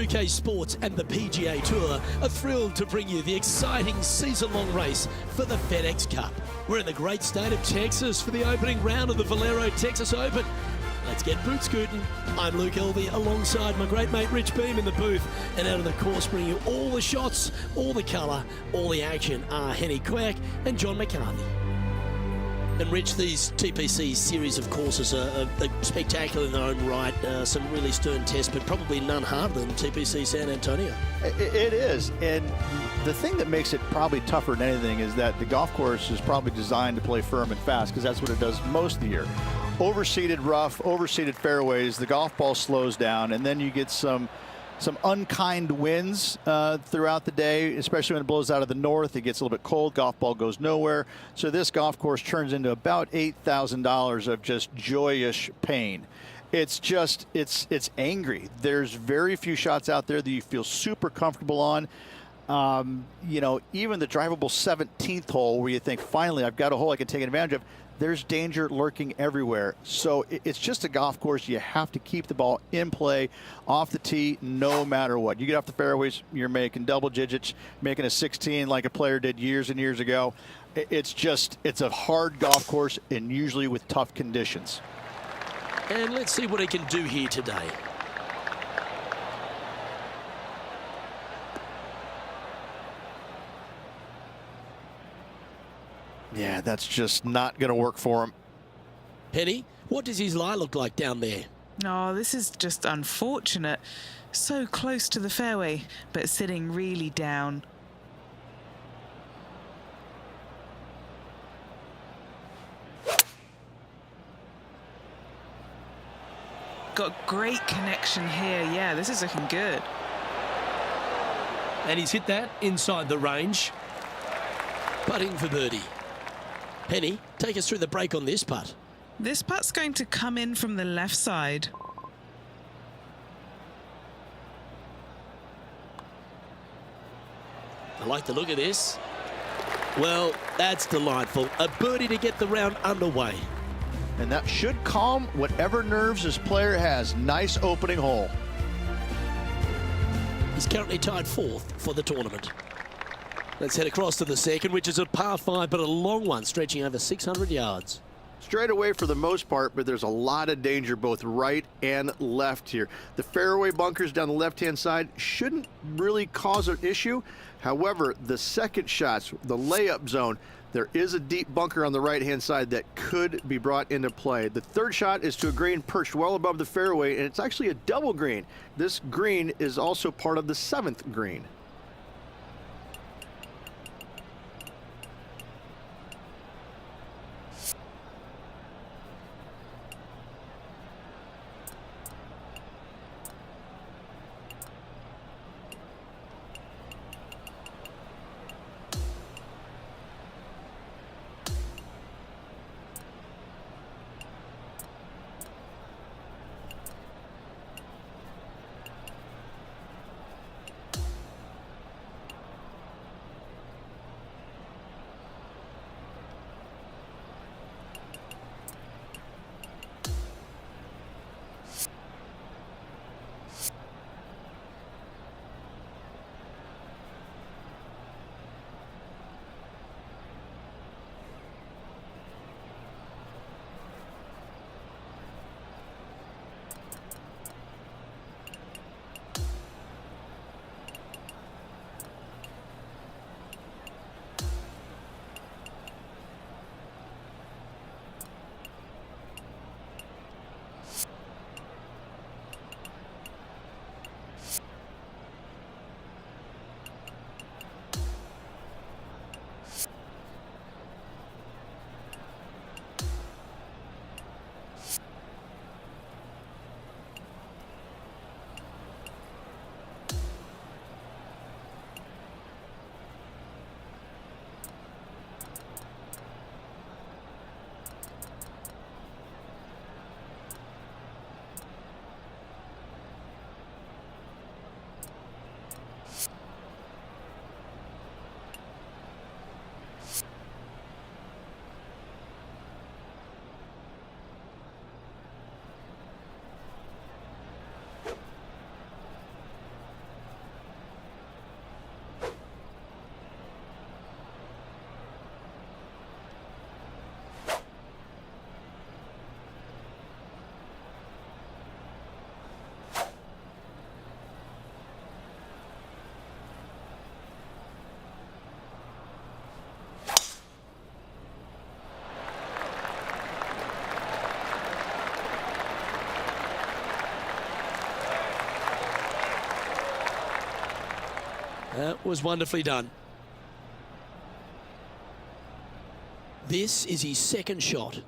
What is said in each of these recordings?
2K Sports and the PGA Tour are thrilled to bring you the exciting season-long race for the FedEx Cup. We're in the great state of Texas for the opening round of the Valero Texas Open. Let's get boot scooting. I'm Luke Elvey alongside my great mate Rich Beam in the booth, and out of the course bringing you all the shots, all the colour, all the action are Henny Quack and John McCarthy. And Rich, these TPC series of courses are spectacular in their own right. Some really stern tests, but probably none harder than TPC San Antonio. It is, and the thing that makes it probably tougher than anything is that the golf course is probably designed to play firm and fast, because that's what it does most of the year. Overseeded rough, overseeded fairways, the golf ball slows down, and then you get some unkind winds throughout the day, especially when it blows out of the north. It gets a little bit cold, golf ball goes nowhere. So this golf course turns into about $8,000 of just joyous pain. It's just, it's angry. There's very few shots out there that you feel super comfortable on. You know, even the drivable 17th hole where you think, finally, I've got a hole I can take advantage of, there's danger lurking everywhere. So it's just a golf course. You have to keep the ball in play off the tee no matter what. You get off the fairways, you're making double digits, making a 16 like a player did years and years ago. It's a hard golf course, and usually with tough conditions. And let's see what he can do here today. Yeah, that's just not going to work for him. Penny, what does his lie look like down there? Oh, this is just unfortunate. So close to the fairway, but sitting really down. Got great connection here. Yeah, this is looking good. And he's hit that inside the range. Putting for birdie. Penny, take us through the break on this putt. This putt's going to come in from the left side. I like the look of this. Well, that's delightful. A birdie to get the round underway. And that should calm whatever nerves this player has. Nice opening hole. He's currently tied fourth for the tournament. Let's head across to the second, which is a par 5, but a long one, stretching over 600 yards. Straight away for the most part, but there's a lot of danger both right and left here. The fairway bunkers down the left-hand side shouldn't really cause an issue. However, the second shots, the layup zone, there is a deep bunker on the right-hand side that could be brought into play. The third shot is to a green perched well above the fairway, and it's actually a double green. This green is also part of the 7th green. That was wonderfully done. This is his second shot.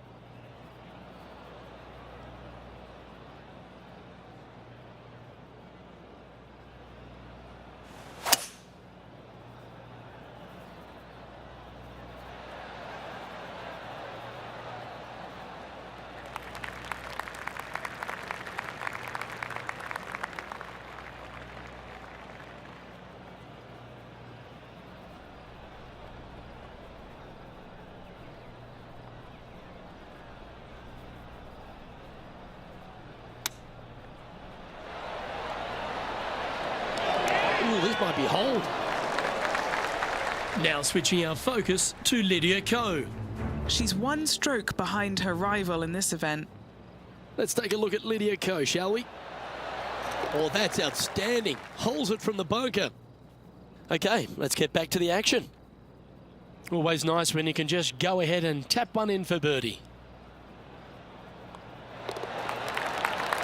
Ooh, this might be a hold. Now switching our focus to Lydia Ko. She's one stroke behind her rival in this event. Let's take a look at Lydia Ko, shall we? Oh, that's outstanding. Holds it from the bunker. Okay, let's get back to the action. Always nice when you can just go ahead and tap one in for birdie.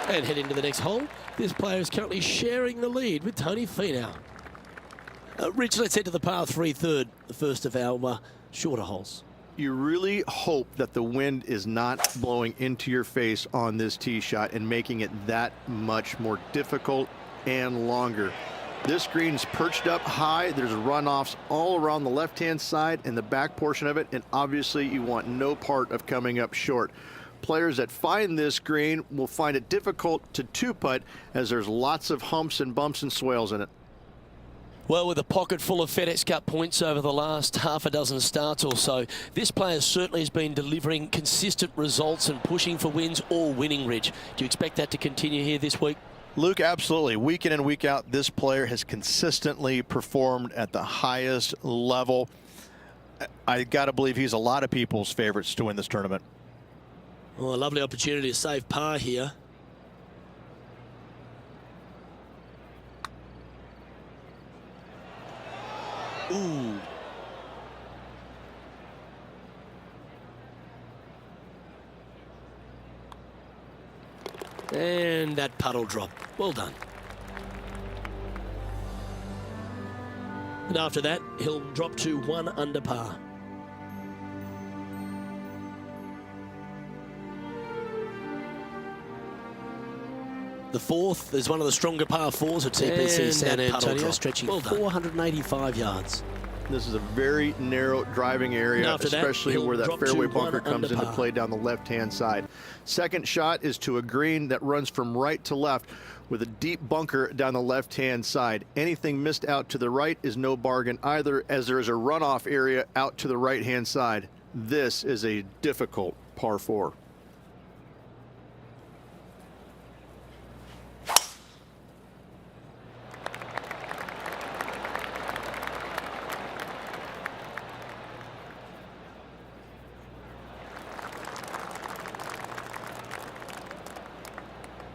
And head into the next hole. This player is currently sharing the lead with Tony Finau. Rich, let's head to the par 3 third, the first of our shorter holes. You really hope that the wind is not blowing into your face on this tee shot and making it that much more difficult and longer. This green's perched up high. There's runoffs all around the left-hand side and the back portion of it, and obviously you want no part of coming up short. Players that find this green will find it difficult to two-putt as there's lots of humps and bumps and swales in it. Well, with a pocket full of FedEx Cup points over the last half a dozen starts or so, this player certainly has been delivering consistent results and pushing for wins or winning, Rich. Do you expect that to continue here this week? Luke, absolutely. Week in and week out, this player has consistently performed at the highest level. I got to believe he's a lot of people's favorites to win this tournament. Well, a lovely opportunity to save par here. Ooh. And that puddle drop. Well done. And after that, he'll drop to 1 under par. The fourth is one of the stronger par 4s at TPC San Antonio, stretching 485 yards. This is a very narrow driving area, especially where that fairway bunker comes into play down the left-hand side. Second shot is to a green that runs from right to left with a deep bunker down the left-hand side. Anything missed out to the right is no bargain either, as there is a runoff area out to the right-hand side. This is a difficult par 4.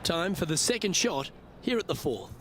Time for the second shot here at the fourth.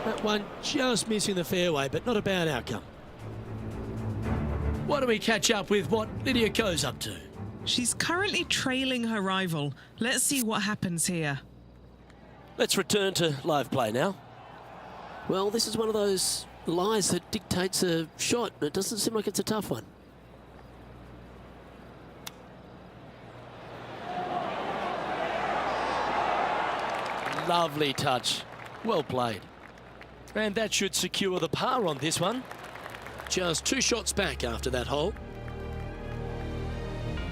That one just missing the fairway, but not a bad outcome. Why don't we catch up with what Lydia Ko's up to? She's currently trailing her rival. Let's see what happens here. Let's return to live play now. Well, this is one of those lies that dictates a shot. It doesn't seem like it's a tough one. Lovely touch. Well played. And that should secure the par on this one. Just 2 shots back after that hole.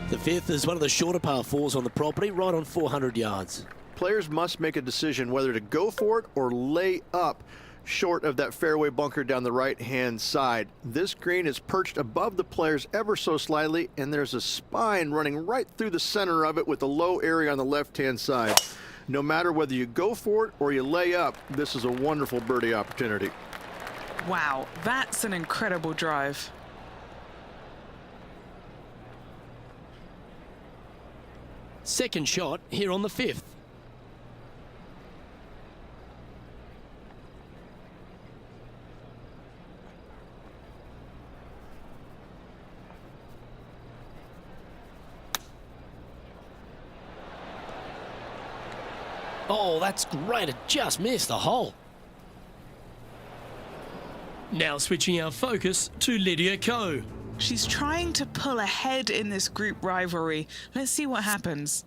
The fifth is one of the shorter par 4s on the property, right on 400 yards. Players must make a decision whether to go for it or lay up. short of that fairway bunker down the right-hand side. This green is perched above the players ever so slightly, and there's a spine running right through the center of it with a low area on the left-hand side. No matter whether you go for it or you lay up, this is a wonderful birdie opportunity. Wow, that's an incredible drive. Second shot here on the 5th. Oh, that's great. It just missed the hole. Now switching our focus to Lydia Ko. She's trying to pull ahead in this group rivalry. Let's see what happens.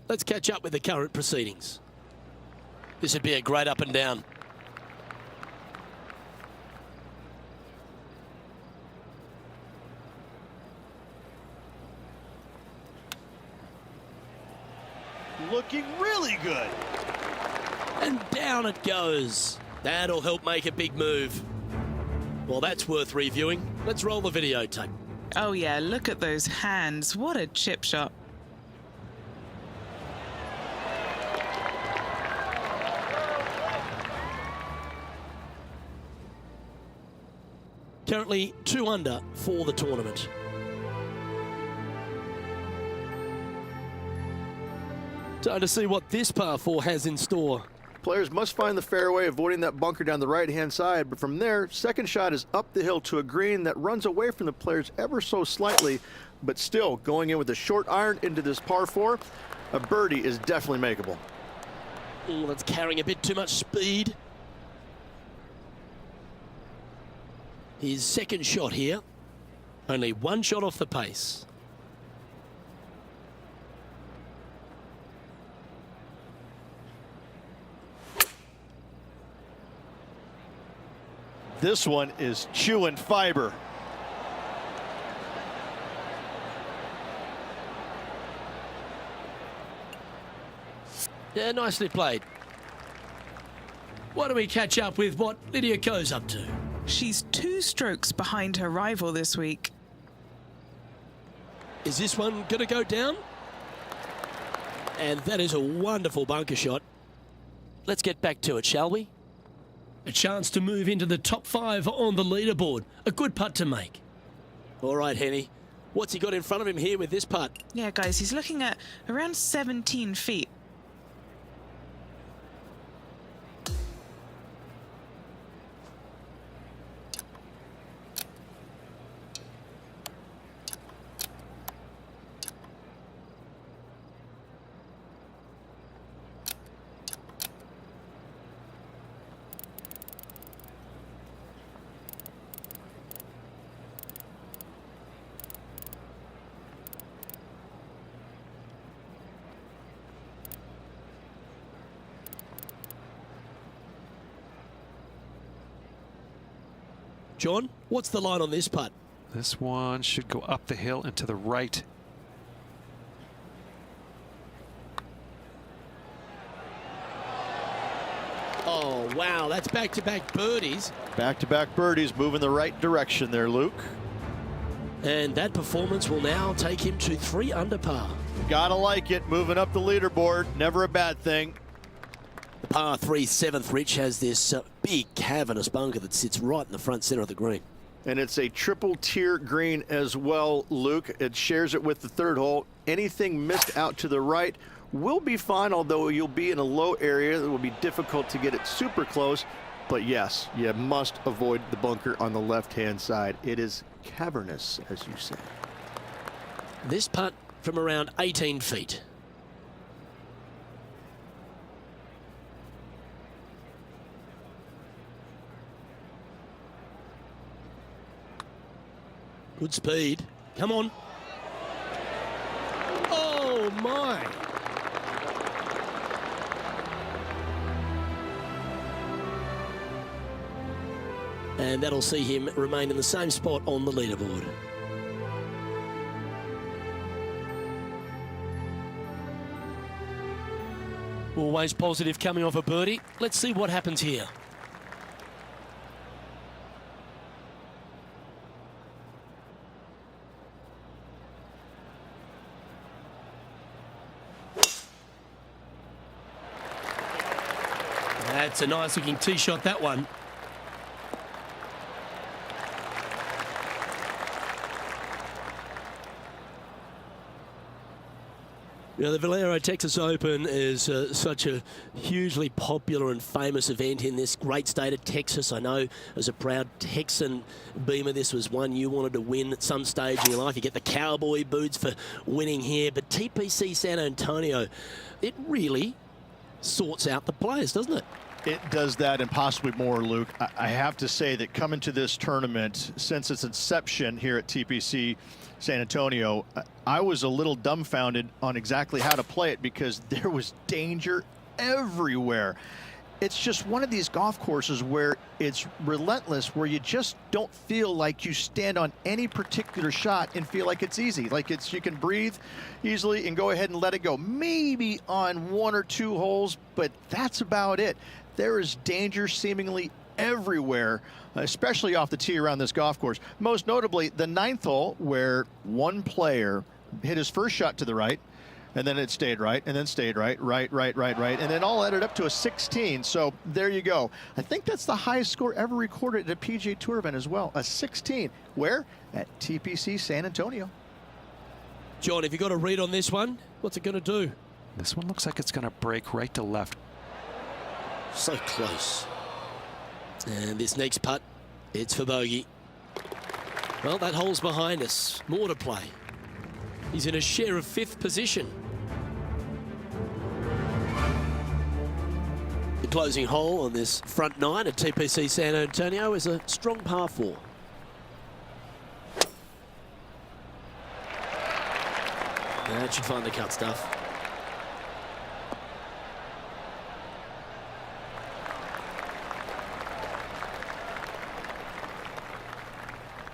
Let's catch up with the current proceedings. This would be a great up and down. Looking really good. And down it goes. That'll help make a big move. Well, that's worth reviewing. Let's roll the videotape. Oh yeah, look at those hands. What a chip shot. Currently 2 under for the tournament. Time to see what this par 4 has in store. Players must find the fairway, avoiding that bunker down the right-hand side, but from there, second shot is up the hill to a green that runs away from the players ever so slightly, but still going in with a short iron into this par 4. A birdie is definitely makeable. Oh, that's carrying a bit too much speed. His second shot here. Only 1 shot off the pace. This one is chewing fiber. Yeah, nicely played. Why don't we catch up with what Lydia Ko's up to? She's 2 strokes behind her rival this week. Is this one going to go down? And that is a wonderful bunker shot. Let's get back to it, shall we? A chance to move into the top 5 on the leaderboard. A good putt to make. All right, Henny. What's he got in front of him here with this putt? Yeah, guys, he's looking at around 17 feet. John, what's the line on this putt? This one should go up the hill and to the right. Oh, wow, that's back-to-back birdies. Back-to-back birdies, moving the right direction there, Luke. And that performance will now take him to 3 under par. Gotta like it, moving up the leaderboard, never a bad thing. The par 3 7th, Rich, has this big cavernous bunker that sits right in the front center of the green. And it's a triple tier green as well, Luke. It shares it with the 3rd hole. Anything missed out to the right will be fine, although you'll be in a low area that will be difficult to get it super close. But yes, you must avoid the bunker on the left-hand side. It is cavernous, as you say. This putt from around 18 feet. Good speed. Come on. Oh, my. And that'll see him remain in the same spot on the leaderboard. Always positive coming off a birdie. Let's see what happens here. That's a nice looking tee shot, that one. You know, the Valero Texas Open is such a hugely popular and famous event in this great state of Texas. I know as a proud Texan, Beamer, this was one you wanted to win at some stage in your life. You get the cowboy boots for winning here. But TPC San Antonio, it really sorts out the players, doesn't it? It does that and possibly more, Luke. I have to say that coming to this tournament, since its inception here at TPC San Antonio, I was a little dumbfounded on exactly how to play it because there was danger everywhere. It's just one of these golf courses where it's relentless, where you just don't feel like you stand on any particular shot and feel like it's easy. Like you can breathe easily and go ahead and let it go. Maybe on one or two holes, but that's about it. There is danger seemingly everywhere, especially off the tee around this golf course. Most notably, the 9th hole, where one player hit his first shot to the right, and then it stayed right, and then stayed right, and then all added up to a 16. So there you go. I think that's the highest score ever recorded at a PGA Tour event as well, a 16. Where? At TPC San Antonio. John, have you got a read on this one? What's it going to do? This one looks like it's going to break right to left. So close. And this next putt, it's for bogey. Well, that hole's behind us. More to play. He's in a share of 5th position. The closing hole on this front 9 at TPC San Antonio is a strong par 4. That should find the cut stuff.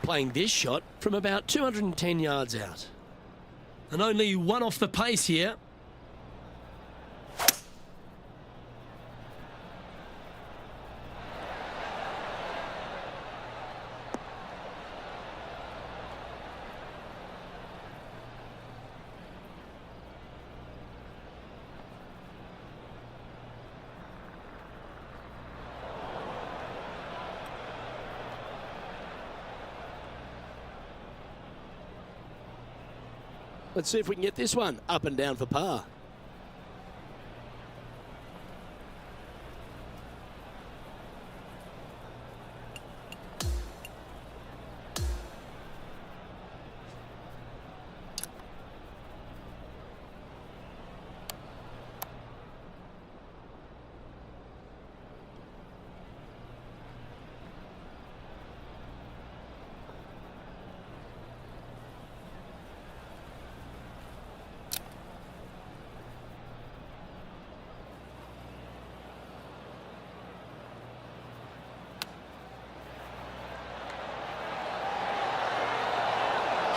Playing this shot from about 210 yards out. And only one off the pace here. Let's see if we can get this one up and down for par.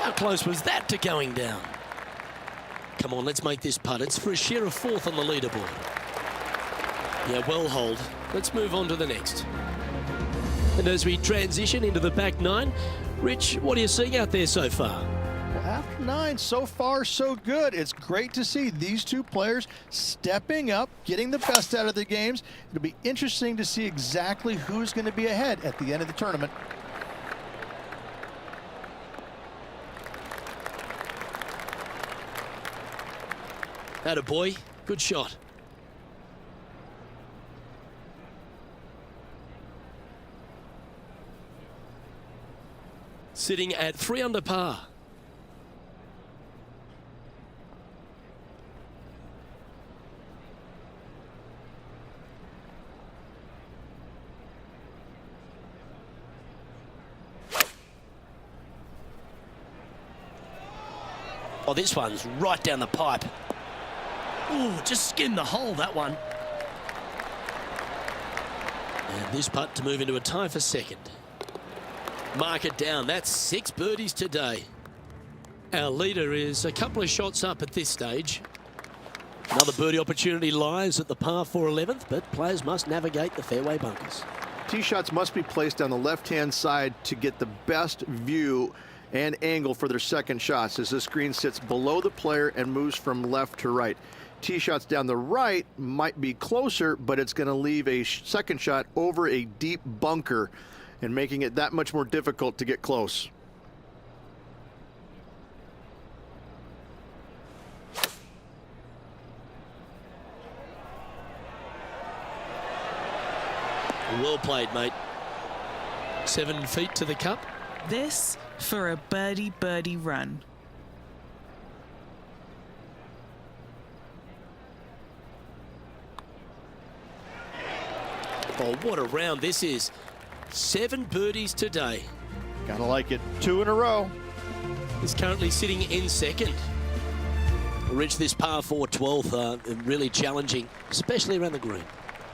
How close was that to going down? Come on, let's make this putt. It's for a share of 4th on the leaderboard. Yeah, well hold. Let's move on to the next. And as we transition into the back 9, Rich, what are you seeing out there so far? Well, after 9, so far so good. It's great to see these two players stepping up, getting the best out of the games. It'll be interesting to see exactly who's going to be ahead at the end of the tournament. Attaboy, good shot. Sitting at 3 under par. Oh, this one's right down the pipe. Ooh, just skimmed the hole, that one. And this putt to move into a tie for 2nd. Mark it down. That's 6 birdies today. Our leader is a couple of shots up at this stage. Another birdie opportunity lies at the par 4 11th, but players must navigate the fairway bunkers. Tee shots must be placed on the left-hand side to get the best view and angle for their second shots as this green sits below the player and moves from left to right. tee shots down the right might be closer, but it's going to leave a second shot over a deep bunker and making it that much more difficult to get close. Well played, mate. 7 feet to the cup. This for a birdie run. Oh, what a round this is. 7 birdies today. Gotta like it. 2 in a row. He's currently sitting in second. Reached this par 4 12th, really challenging, especially around the green.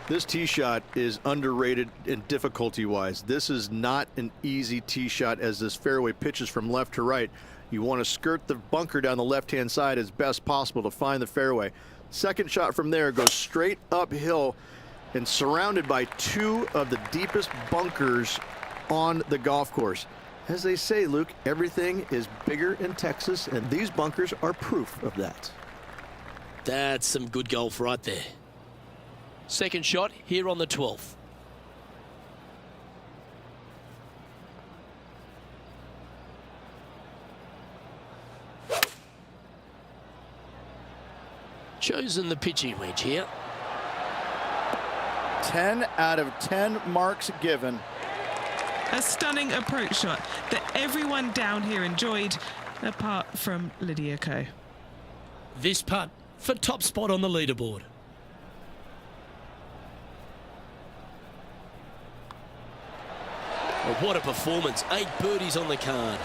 This tee shot is underrated in difficulty-wise. This is not an easy tee shot as this fairway pitches from left to right. You want to skirt the bunker down the left-hand side as best possible to find the fairway. Second shot from there goes straight uphill and surrounded by 2 of the deepest bunkers on the golf course. As they say, Luke, everything is bigger in Texas, and these bunkers are proof of that. That's some good golf right there. Second shot here on the 12th. Chosen the pitching wedge here. 10 out of 10 marks given. A stunning approach shot that everyone down here enjoyed, apart from Lydia Ko. This putt for top spot on the leaderboard. Oh, what a performance. 8 birdies on the card.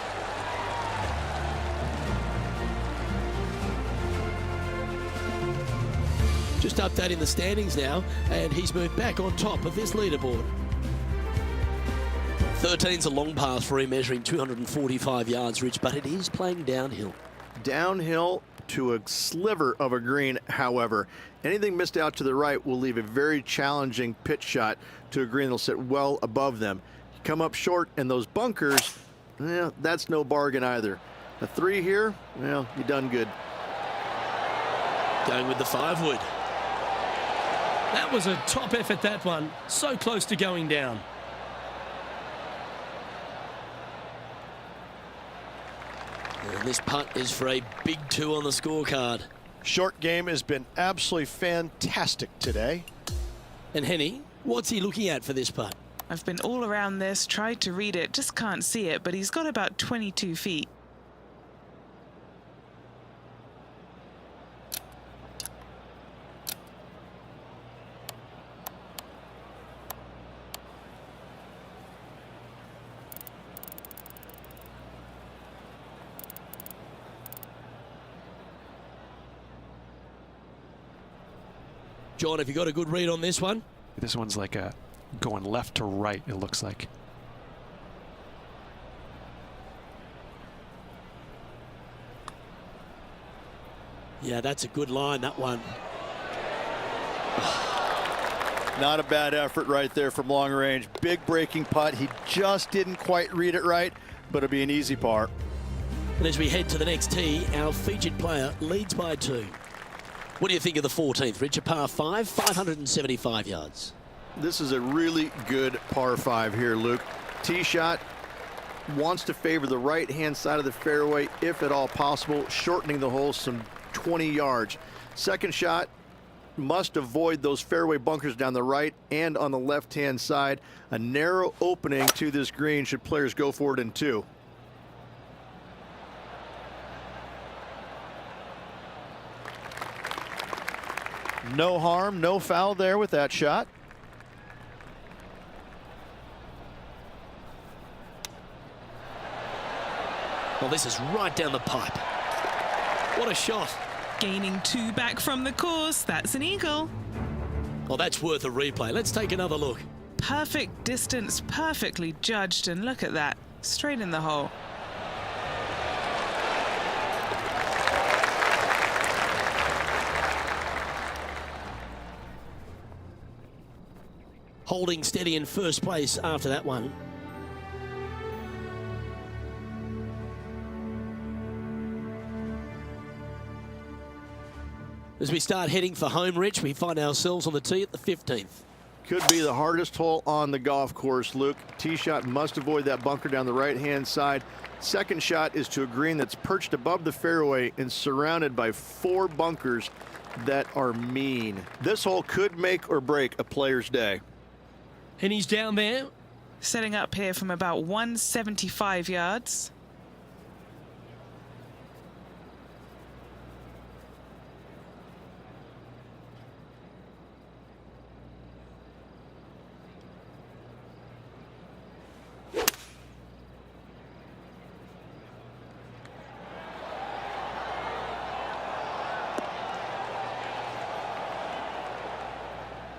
Just updating the standings now, and he's moved back on top of this leaderboard. 13's a long pass for him, measuring 245 yards, Rich, but it is playing downhill. Downhill to a sliver of a green, however. Anything missed out to the right will leave a very challenging pitch shot to a green that'll sit well above them. Come up short, and those bunkers, well, that's no bargain either. A 3 here, well, you done good. Going with the 5-wood. That was a top effort, that one. So close to going down. And this putt is for a big 2 on the scorecard. Short game has been absolutely fantastic today. And Henny, what's he looking at for this putt? I've been all around this, tried to read it, just can't see it, but he's got about 22 feet. John, have you got a good read on this one? This one's like a going left to right, it looks like. Yeah, that's a good line, that one. Not a bad effort right there from long range. Big breaking putt. He just didn't quite read it right, but it'll be an easy par. And as we head to the next tee, our featured player leads by 2. What do you think of the 14th, Rich? A par 5, 575 yards. This is a really good par 5 here, Luke. Tee shot wants to favor the right-hand side of the fairway, if at all possible, shortening the hole some 20 yards. Second shot must avoid those fairway bunkers down the right and on the left-hand side. A narrow opening to this green should players go for it in 2. No harm, no foul there with that shot. Well, this is right down the pipe. What a shot. Gaining 2 back from the course, that's an eagle. Well, that's worth a replay. Let's take another look. Perfect distance, perfectly judged, and look at that, straight in the hole. Holding steady in first place after that one. As we start heading for home, Rich, we find ourselves on the tee at the 15th. Could be the hardest hole on the golf course, Luke. Tee shot must avoid that bunker down the right-hand side. Second shot is to a green that's perched above the fairway and surrounded by 4 bunkers that are mean. This hole could make or break a player's day. And he's down there. Setting up here from about 175 yards.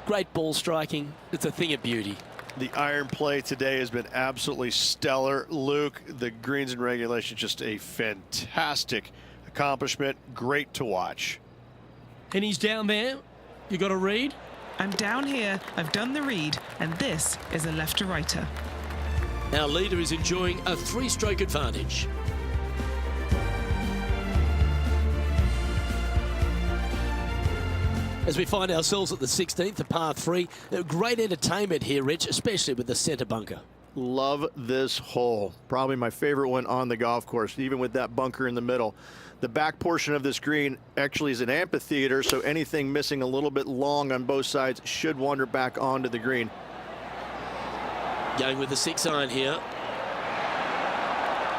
Great ball striking. It's a thing of beauty. The iron play today has been absolutely stellar. Luke, the greens and regulation, just a fantastic accomplishment. Great to watch. And he's down there. You got a read? I'm down here, I've done the read, and this is a left-to-righter. Our leader is enjoying a 3-stroke advantage. As we find ourselves at the 16th, a par 3. Great entertainment here, Rich, especially with the centre bunker. Love this hole. Probably my favorite one on the golf course, even with that bunker in the middle. The back portion of this green actually is an amphitheater, so anything missing a little bit long on both sides should wander back onto the green. Going with the 6-iron here.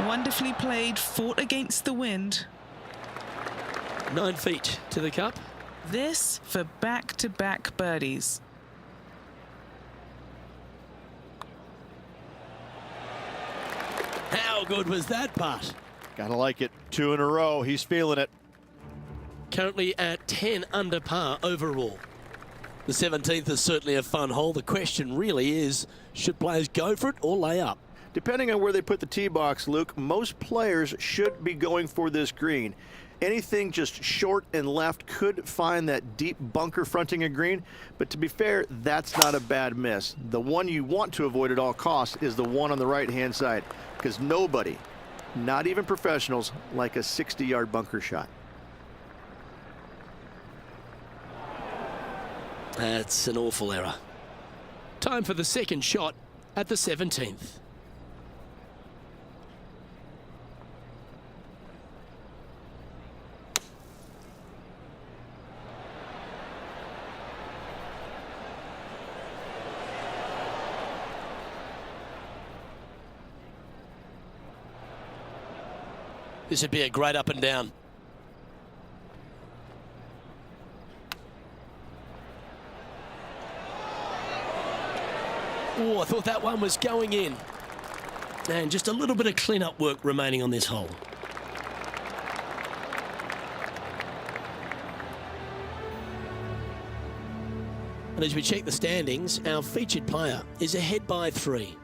Wonderfully played, fought against the wind. 9 feet to the cup. This for back-to-back birdies. How good was that putt? Gotta like it. 2 in a row. He's feeling it. Currently at 10 under par overall. The 17th is certainly a fun hole. The question really is, should players go for it or lay up? Depending on where they put the tee box, Luke, most players should be going for this green. Anything just short and left could find that deep bunker fronting a green, but to be fair, that's not a bad miss. The one you want to avoid at all costs is the one on the right-hand side, because nobody, not even professionals, like a 60-yard bunker shot. That's an awful error. Time for the second shot at the 17th. This would be a great up and down. Oh, I thought that one was going in. And just a little bit of clean-up work remaining on this hole. And as we check the standings, our featured player is ahead by 3.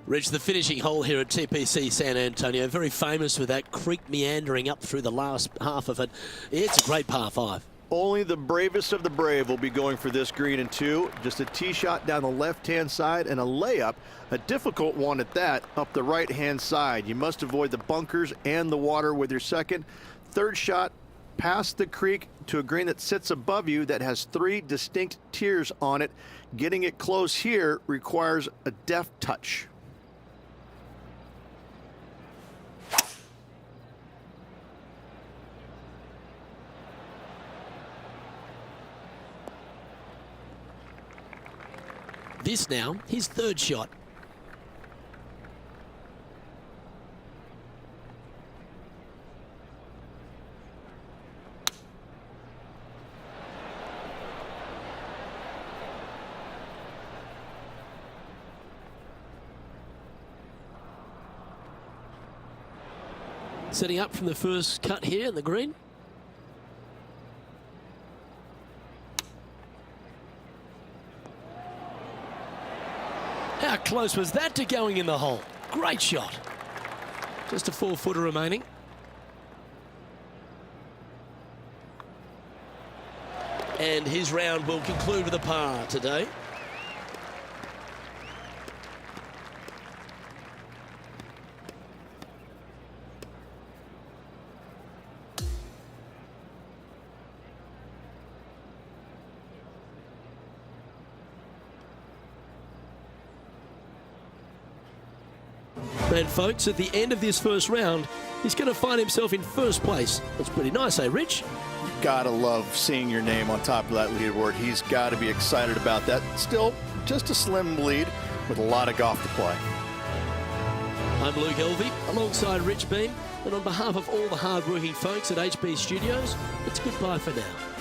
Rich, the finishing hole here at TPC San Antonio, very famous with that creek meandering up through the last half of it. It's a great par 5. Only the bravest of the brave will be going for this green in 2. Just a tee shot down the left-hand side and a layup, a difficult one at that, up the right-hand side. You must avoid the bunkers and the water with your second. Third shot, past the creek to a green that sits above you that has 3 distinct tiers on it. Getting it close here requires a deft touch. This now, his 3rd shot. Setting up from the first cut here in the green. How close was that to going in the hole? Great shot. Just a 4-footer remaining. And his round will conclude with a par today. And folks, at the end of this first round, he's going to find himself in first place. That's pretty nice, eh, Rich? Gotta love seeing your name on top of that leaderboard. He's got to be excited about that. Still, just a slim lead with a lot of golf to play. I'm Luke Elvey, alongside Rich Beam, and on behalf of all the hard-working folks at HB Studios, it's goodbye for now.